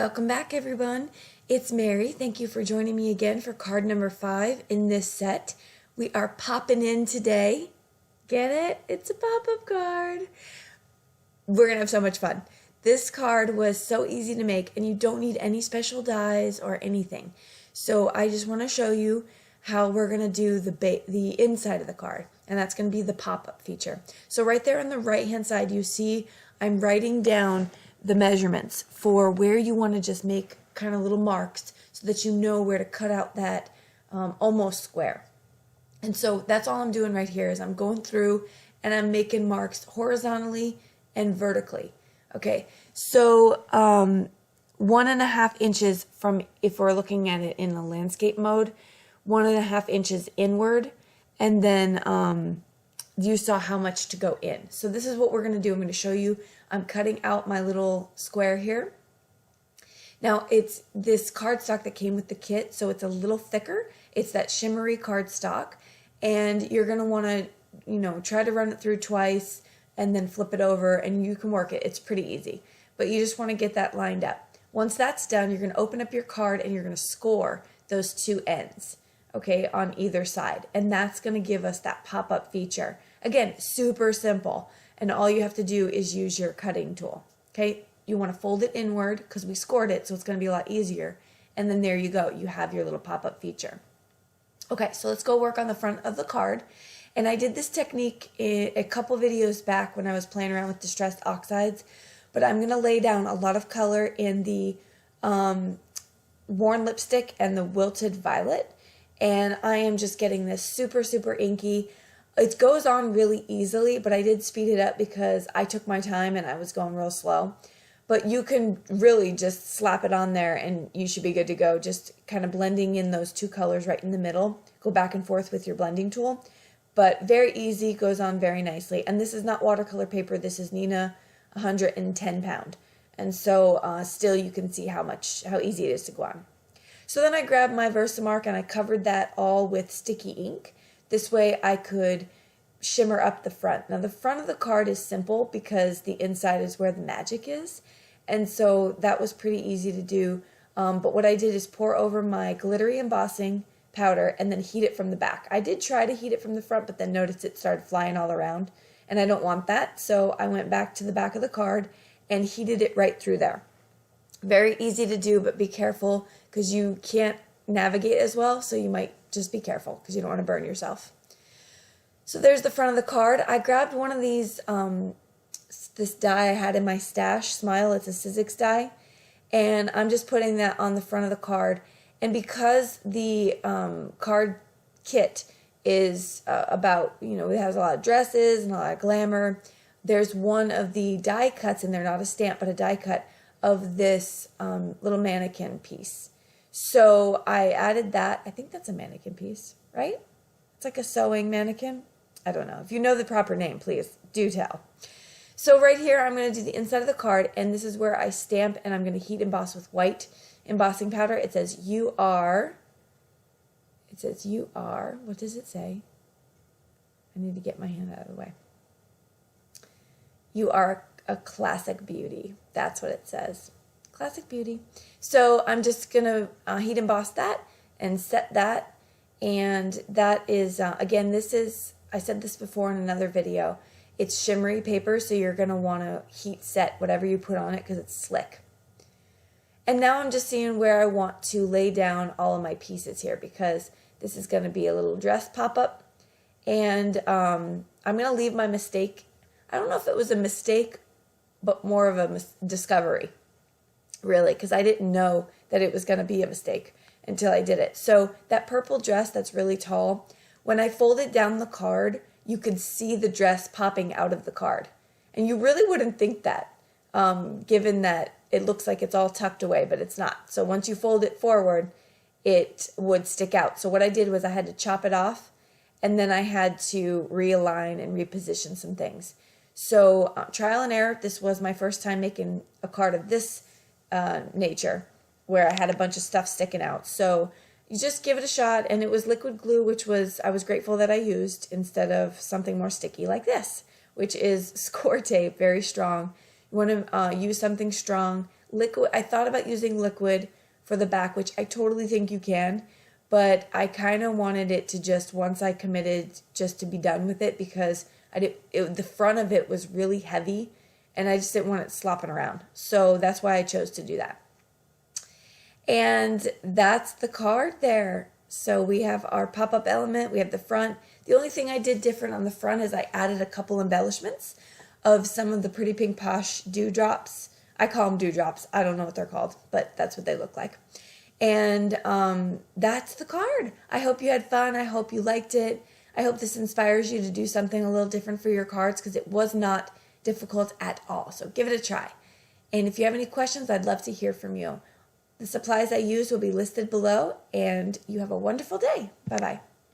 Welcome back, everyone. It's Mary. Thank you for joining me again for card number 5 in this set. We are popping in today. Get it? It's a pop-up card. We're going to have so much fun. This card was so easy to make, and you don't need any special dies or anything. So I just want to show you how we're going to do the inside of the card, and that's going to be the pop-up feature. So right there on the right-hand side, you see I'm writing down the measurements for where you want to just make kind of little marks so that you know where to cut out that almost square. And so that's all I'm doing right here is I'm going through and I'm making marks horizontally and vertically. Okay, so 1.5 inches from, if we're looking at it in the landscape mode, 1.5 inches inward, and then you saw how much to go in. So this is what we're going to do. I'm going to show you. I'm cutting out my little square here. Now it's this cardstock that came with the kit, so it's a little thicker. It's that shimmery cardstock, and you're going to want to, try to run it through twice and then flip it over, and you can work it. It's pretty easy, but you just want to get that lined up. Once that's done, you're going to open up your card and you're going to score those two ends, okay, on either side, and that's going to give us that pop-up feature. Again, super simple, and all you have to do is use your cutting tool, okay? You want to fold it inward because we scored it, so it's going to be a lot easier, and then there you go. You have your little pop-up feature. Okay, so let's go work on the front of the card, and I did this technique a couple videos back when I was playing around with distressed oxides, but I'm going to lay down a lot of color in the worn lipstick and the wilted violet, and I am just getting this super, super inky. It goes on really easily, but I did speed it up because I took my time and I was going real slow. But you can really just slap it on there and you should be good to go. Just kind of blending in those two colors right in the middle. Go back and forth with your blending tool. But very easy, goes on very nicely. And this is not watercolor paper. This is Nina 110 pound. And so still you can see how easy it is to go on. So then I grabbed my Versamark and I covered that all with sticky ink. This way I could shimmer up the front. Now the front of the card is simple because the inside is where the magic is. And so that was pretty easy to do. But what I did is pour over my glittery embossing powder and then heat it from the back. I did try to heat it from the front, but then noticed it started flying all around. And I don't want that. So I went back to the back of the card and heated it right through there. Very easy to do, but be careful because you can't navigate as well. So you might just be careful because you don't want to burn yourself. So there's the front of the card. I grabbed one of these, this die I had in my stash, Smile, it's a Sizzix die, and I'm just putting that on the front of the card. And because the card kit is about, it has a lot of dresses and a lot of glamour, there's one of the die cuts, and they're not a stamp, but a die cut of this little mannequin piece. So I added that. I think that's a mannequin piece, right? It's like a sewing mannequin. I don't know. If you know the proper name, please do tell. So right here, I'm going to do the inside of the card, and this is where I stamp, and I'm going to heat emboss with white embossing powder. It says you are. It says you are. What does it say? I need to get my hand out of the way. You are a classic beauty. That's what it says. Classic beauty. So I'm just going to heat emboss that and set that. And that is, again, this is, I said this before in another video, it's shimmery paper, so you're going to want to heat set whatever you put on it because it's slick. And now I'm just seeing where I want to lay down all of my pieces here because this is going to be a little dress pop-up. And I'm going to leave my mistake. I don't know if it was a mistake, but more of a discovery, really, because I didn't know that it was going to be a mistake until I did it. So that purple dress that's really tall, when I folded down the card, you could see the dress popping out of the card. And you really wouldn't think that, given that it looks like it's all tucked away, but it's not. So once you fold it forward, it would stick out. So what I did was I had to chop it off, and then I had to realign and reposition some things. So trial and error, this was my first time making a card of this nature, where I had a bunch of stuff sticking out. So you just give it a shot, and it was liquid glue, which I was grateful that I used instead of something more sticky like this, which is score tape, very strong. You want to use something strong, liquid. I thought about using liquid for the back, which I totally think you can, but I kind of wanted it to just, once I committed, just to be done with it, because the front of it was really heavy and I just didn't want it slopping around. So that's why I chose to do that. And that's the card there. So we have our pop-up element, we have the front. The only thing I did different on the front is I added a couple embellishments of some of the Pretty Pink Posh dewdrops. I call them dewdrops. I don't know what they're called, but that's what they look like. And that's the card. I hope you had fun. I hope you liked it. I hope this inspires you to do something a little different for your cards, because it was not difficult at all. So give it a try. And if you have any questions, I'd love to hear from you. The supplies I use will be listed below, and you have a wonderful day. Bye-bye.